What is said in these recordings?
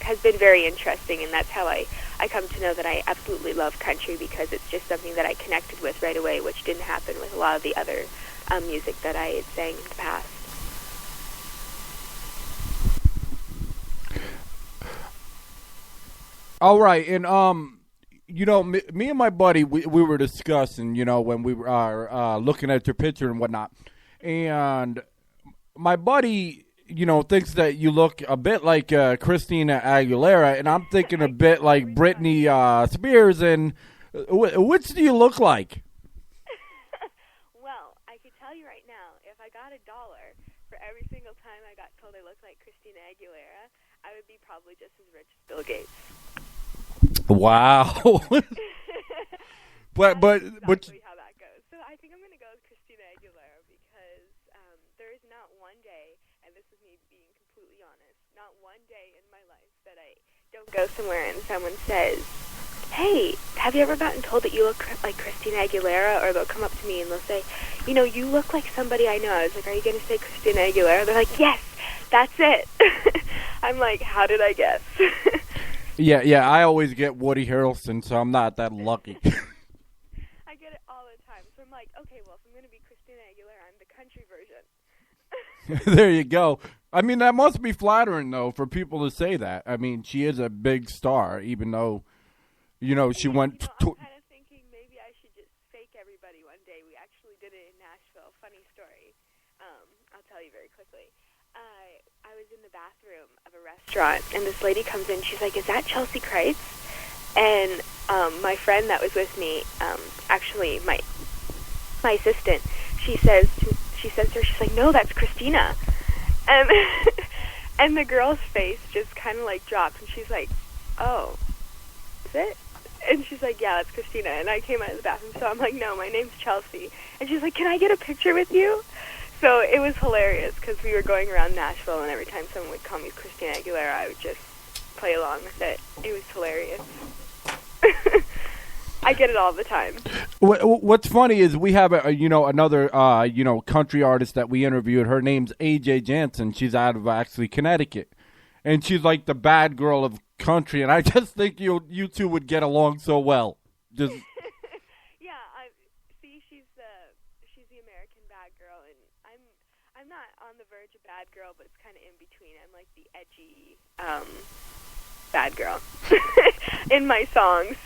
has been very interesting, and that's how I come to know that I absolutely love country, because it's just something that I connected with right away, which didn't happen with a lot of the other music that I had sang in the past. All right, and me and my buddy, we were discussing, when we were looking at your picture and whatnot, and my buddy, thinks that you look a bit like Christina Aguilera, and I'm thinking a bit like Britney Spears. And which do you look like? Well, I could tell you right now, if I got $1 for every single time I got told I looked like Christina Aguilera, I would be probably just as rich as Bill Gates. Wow. but exactly how that goes. So I think I'm going to go with Christina Aguilera, because there is not one day, and this is me being completely honest, not one day in my life that I don't go somewhere and someone says, hey, have you ever gotten told that you look like Christina Aguilera? Or they'll come up to me and they'll say, you look like somebody I know. I was like, are you going to say Christina Aguilera? They're like, yes, that's it. I'm like, how did I guess? Yeah, I always get Woody Harrelson, so I'm not that lucky. I get it all the time. So I'm like, okay, well, if I'm going to be Christina Aguilera, I'm the country version. There you go. I mean, that must be flattering, though, for people to say that. I mean, she is a big star, even though, she went... I'm kind of thinking maybe I should just fake everybody one day. We actually did it in Nashville. Funny story. I'll tell you very quickly. I was in the bathroom of a restaurant, and this lady comes in. She's like, is that Chelsea Kreitz? And my friend that was with me, actually my assistant, she says to her, she's like, no, that's Christina. And and the girl's face just kind of like dropped, and she's like, oh, is it? And she's like, yeah, that's Christina. And I came out of the bathroom, so I'm like, no, my name's Chelsea. And she's like, can I get a picture with you? So it was hilarious, because we were going around Nashville, and every time someone would call me Christina Aguilera, I would just play along with it. It was hilarious. I get it all the time. What's funny is we have another country artist that we interviewed. Her name's AJ Jansen. She's out of actually Connecticut, and she's like the bad girl of country. And I just think you two would get along so well. Just yeah, she's the American bad girl, and I'm not on the verge of bad girl, but it's kind of in between. I'm like the edgy bad girl in my songs.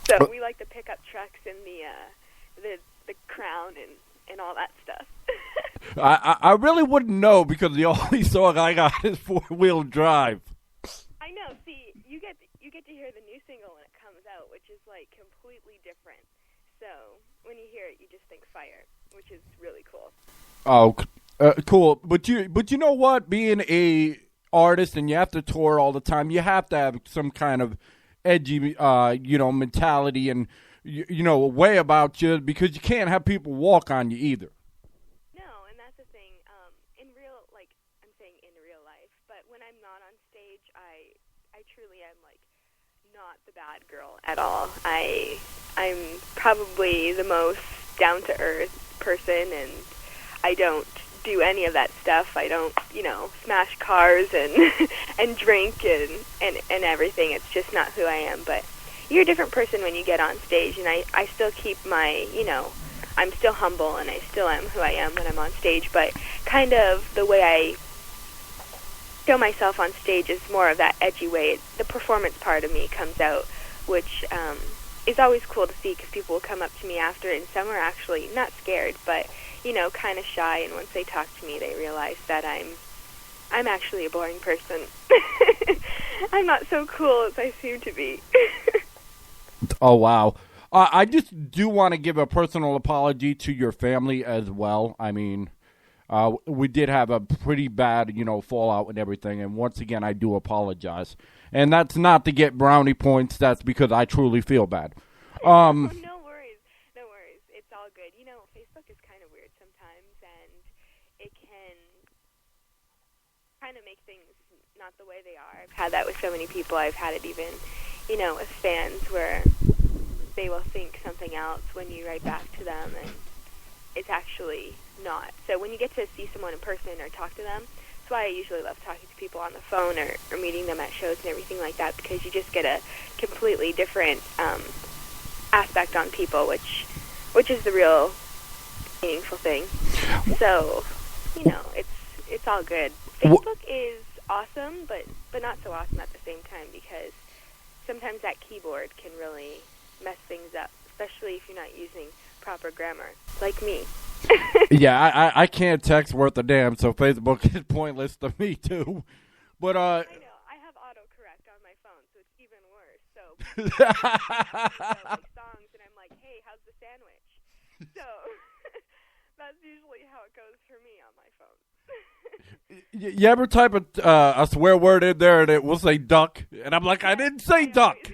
So we like the pickup trucks and the crown and all that stuff. I really wouldn't know, because the only song I got is 4-wheel drive. I know. See, you get to hear the new single when it comes out, which is like completely different. So when you hear it, you just think fire, which is really cool. Oh, cool. But you know what? Being a artist and you have to tour all the time, you have to have some kind of edgy, mentality and, way about you, because you can't have people walk on you either. No, and that's the thing. I'm saying in real life, but when I'm not on stage, I truly am, like, not the bad girl at all. I'm probably the most down-to-earth person, and I don't do any of that stuff. I don't, smash cars and and drink and everything. It's just not who I am. But you're a different person when you get on stage, and I still keep my, I'm still humble, and I still am who I am when I'm on stage, but kind of the way I show myself on stage is more of that edgy way. The performance part of me comes out, which is always cool to see, because people will come up to me after, and some are actually not scared, but kind of shy, and once they talk to me, they realize that I'm actually a boring person. I'm not so cool as I seem to be. Oh, wow. I just do want to give a personal apology to your family as well. I mean, we did have a pretty bad, fallout and everything, and once again, I do apologize. And that's not to get brownie points, that's because I truly feel bad. No worries. It's all good. Facebook is kind of weird sometimes, and it can kind of make things not the way they are. I've had that with so many people. I've had it even, with fans, where they will think something else when you write back to them, and it's actually not. So when you get to see someone in person or talk to them, that's why I usually love talking to people on the phone or meeting them at shows and everything like that, because you just get a completely different aspect on people, which is the real meaningful thing. So, it's all good. Facebook is awesome, but not so awesome at the same time, because sometimes that keyboard can really mess things up, especially if you're not using proper grammar, like me. Yeah, I can't text worth a damn, so Facebook is pointless to me too. But I know, I have autocorrect on my phone, so it's even worse. So like songs, and I'm like, hey, how's the sandwich? So that's usually how it goes for me on my phone. You ever type a swear word in there and it will say duck, and I'm like, I didn't say duck. The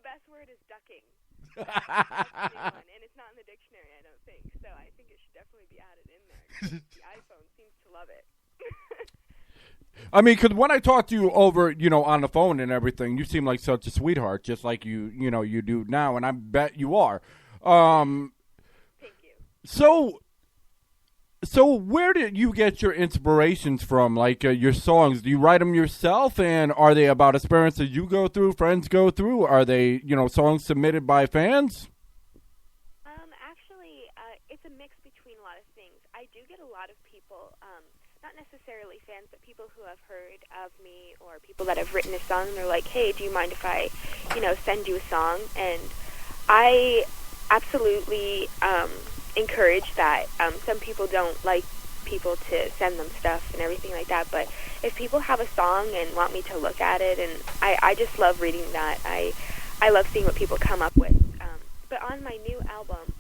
best word is ducking. And it's not in the dictionary, I don't think. So I think it should definitely be added in there. The iPhone seems to love it. I mean, because when I talk to you over, on the phone and everything, you seem like such a sweetheart, just like you do now, and I bet you are. Thank you. So where did you get your inspirations from, like your songs? Do you write them yourself, and are they about experiences you go through, friends go through? Are they, songs submitted by fans? Actually, it's a mix between a lot of things. I do get a lot of people, not necessarily fans, but people who have heard of me or people that have written a song, and they're like, hey, do you mind if I, send you a song? And I absolutely encourage that. Some people don't like people to send them stuff and everything like that, but if people have a song and want me to look at it, and I just love reading that. I love seeing what people come up with. But on my new album,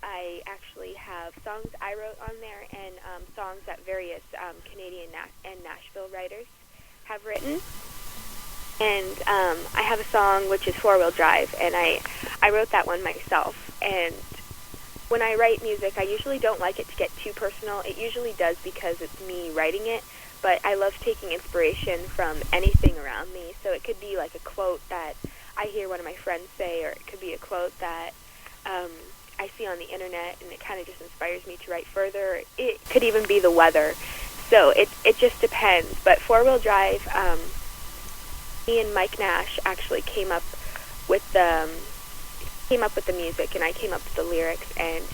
I actually have songs I wrote on there, and songs that various Canadian and Nashville writers have written. And I have a song which is Four Wheel Drive, and I wrote that one myself. And when I write music, I usually don't like it to get too personal. It usually does because it's me writing it, but I love taking inspiration from anything around me. So it could be like a quote that I hear one of my friends say, or it could be a quote that I see on the internet, and it kind of just inspires me to write further. It could even be the weather. So it just depends. But Four Wheel Drive, me and Mike Nash actually came up with the music, and I came up with the lyrics. And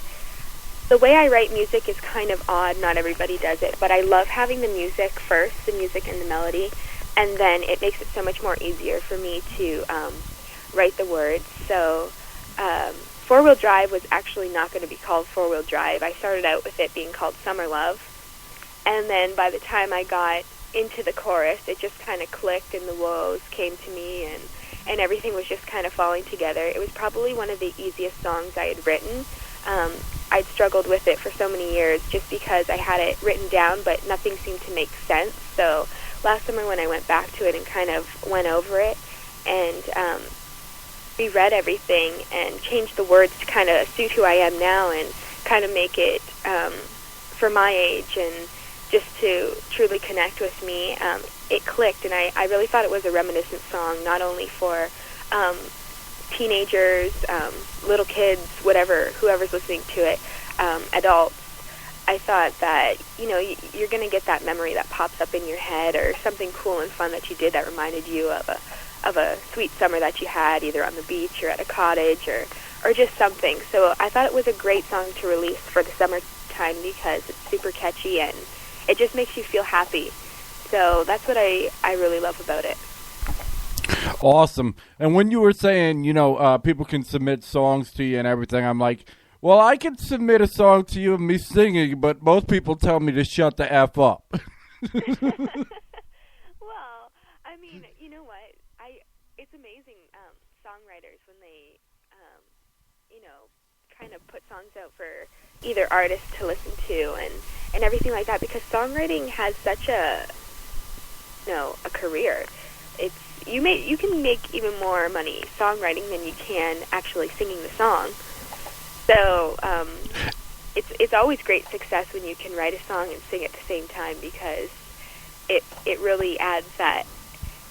the way I write music is kind of odd. Not everybody does it, but I love having the music first, the music and the melody, and then it makes it so much more easier for me to write the words. So Four Wheel Drive was actually not going to be called Four Wheel Drive. I started out with it being called Summer Love, and then by the time I got into the chorus, it just kind of clicked, and the woes came to me, and everything was just kind of falling together. It was probably one of the easiest songs I had written. I'd struggled with it for so many years just because I had it written down, but nothing seemed to make sense. So last summer when I went back to it and kind of went over it and reread everything and changed the words to kind of suit who I am now and kind of make it for my age and just to truly connect with me, it clicked, and I really thought it was a reminiscent song, not only for teenagers, little kids, whoever's listening to it, adults. I thought that, you're going to get that memory that pops up in your head, or something cool and fun that you did that reminded you of a sweet summer that you had, either on the beach or at a cottage or just something. So I thought it was a great song to release for the summertime because it's super catchy and it just makes you feel happy. So that's what I really love about it. Awesome. And when you were saying, people can submit songs to you and everything, I'm like, well, I can submit a song to you of me singing, but most people tell me to shut the F up. Well, I mean, you know what? It's amazing, songwriters, when they, kind of put songs out for either artists to listen to and everything like that, because songwriting has such a career. You can make even more money songwriting than you can actually singing the song. So it's always great success when you can write a song and sing at the same time, because it really adds that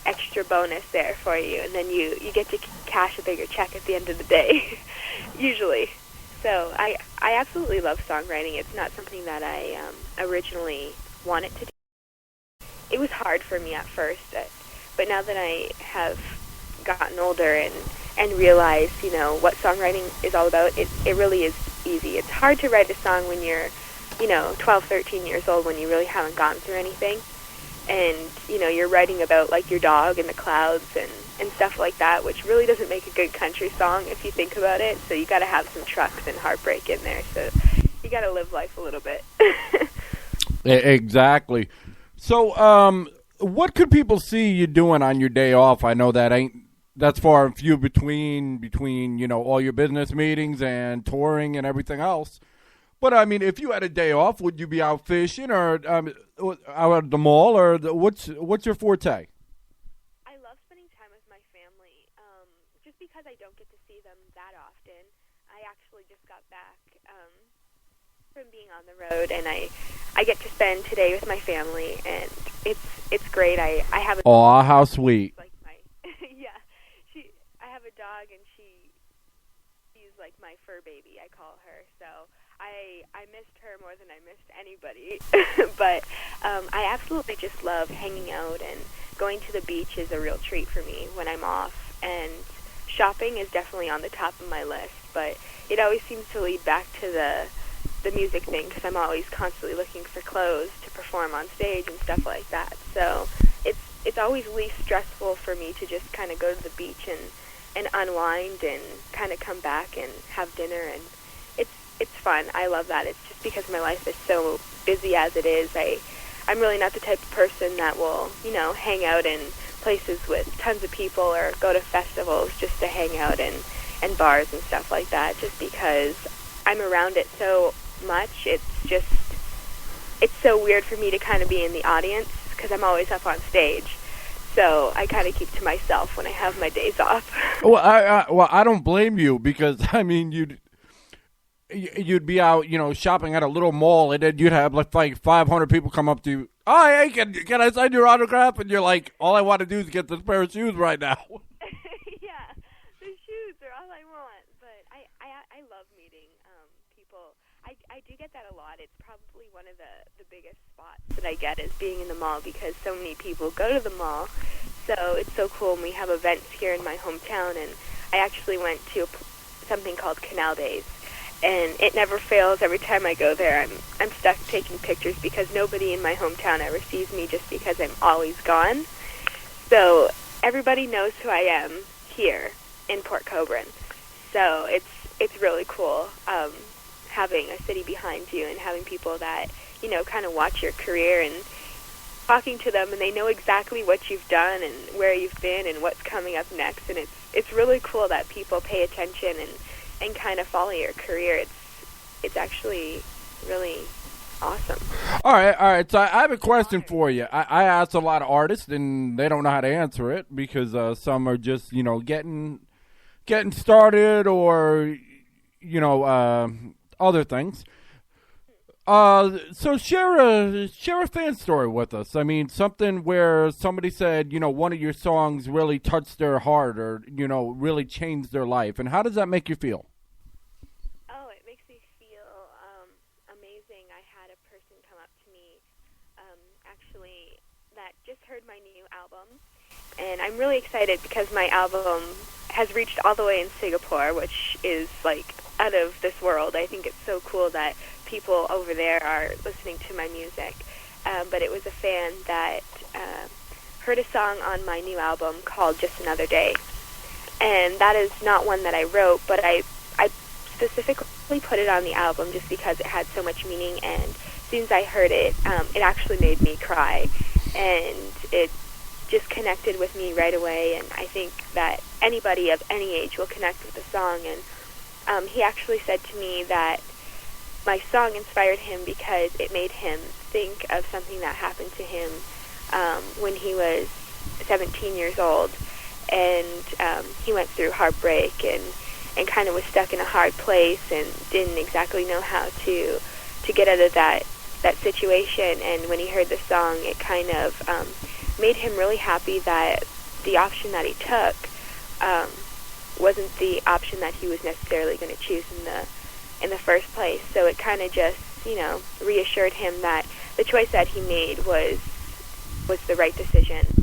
extra bonus there for you, and then you get to cash a bigger check at the end of the day, usually. So I absolutely love songwriting. It's not something that I originally want it to do. It was hard for me at first, but now that I have gotten older and realized, what songwriting is all about, it really is easy. It's hard to write a song when you're, 12, 13 years old, when you really haven't gone through anything. And, you're writing about, like, your dog and the clouds and stuff like that, which really doesn't make a good country song if you think about it. So you got to have some trucks and heartbreak in there. So you got to live life a little bit. Exactly. So, what could people see you doing on your day off? I know that's far and few between all your business meetings and touring and everything else. But I mean, if you had a day off, would you be out fishing or out at the mall, or what's your forte? I love spending time with my family, just because I don't get to see them that often. I actually just got back from being on the road, and I get to spend today with my family, and it's great. I have a Aw, how sweet. Like my yeah, I have a dog, and she's like my fur baby, I call her. So I missed her more than I missed anybody. But I absolutely just love hanging out, and going to the beach is a real treat for me when I'm off. And shopping is definitely on the top of my list, but it always seems to lead back to the music thing, because I'm always constantly looking for clothes to perform on stage and stuff like that. So it's always least stressful for me to just kind of go to the beach and unwind and kind of come back and have dinner, and it's fun. I love that. It's just because my life is so busy as it is. I'm really not the type of person that will, hang out in places with tons of people or go to festivals just to hang out and bars and stuff like that, just because I'm around it so much. It's so weird for me to kind of be in the audience, because I'm always up on stage. So I kind of keep to myself when I have my days off. Well, I don't blame you, because I mean you'd be out, shopping at a little mall, and then you'd have like 500 people come up to you. Oh, hey, can I sign your autograph? And you're like, all I want to do is get this pair of shoes right now. Yeah, the shoes are all I want. But I love meeting people. I do get that a lot. It's probably one of the biggest spots that I get, is being in the mall, because so many people go to the mall. So it's so cool. And we have events here in my hometown, and I actually went to something called Canal Days. And it never fails. Every time I go there, I'm stuck taking pictures, because nobody in my hometown ever sees me, just because I'm always gone. So everybody knows who I am here in Port Colborne. So it's really cool having a city behind you and having people that, kind of watch your career and talking to them, and they know exactly what you've done and where you've been and what's coming up next. And it's really cool that people pay attention and kind of follow your career. It's actually really awesome. All right. So I have a question for you. I asked a lot of artists, and they don't know how to answer it, because some are just getting started, or other things. So share a fan story with us. I mean, something where somebody said, one of your songs really touched their heart, or really changed their life. And how does that make you feel? Oh, it makes me feel amazing. I had a person come up to me, actually, that just heard my new album, and I'm really excited because my album has reached all the way in Singapore, which is like out of this world. I think it's so cool that people over there are listening to my music. But it was a fan that heard a song on my new album called Just Another Day. And that is not one that I wrote, but I specifically put it on the album just because it had so much meaning. And as soon as I heard it, it actually made me cry. And it just connected with me right away. And I think that anybody of any age will connect with the song. And he actually said to me that my song inspired him because it made him think of something that happened to him when he was 17 years old, and he went through heartbreak and kind of was stuck in a hard place and didn't exactly know how to get out of that situation. And when he heard the song, it kind of made him really happy that the option that he took wasn't the option that he was necessarily going to choose in the first place. So it kind of just, reassured him that the choice that he made was the right decision.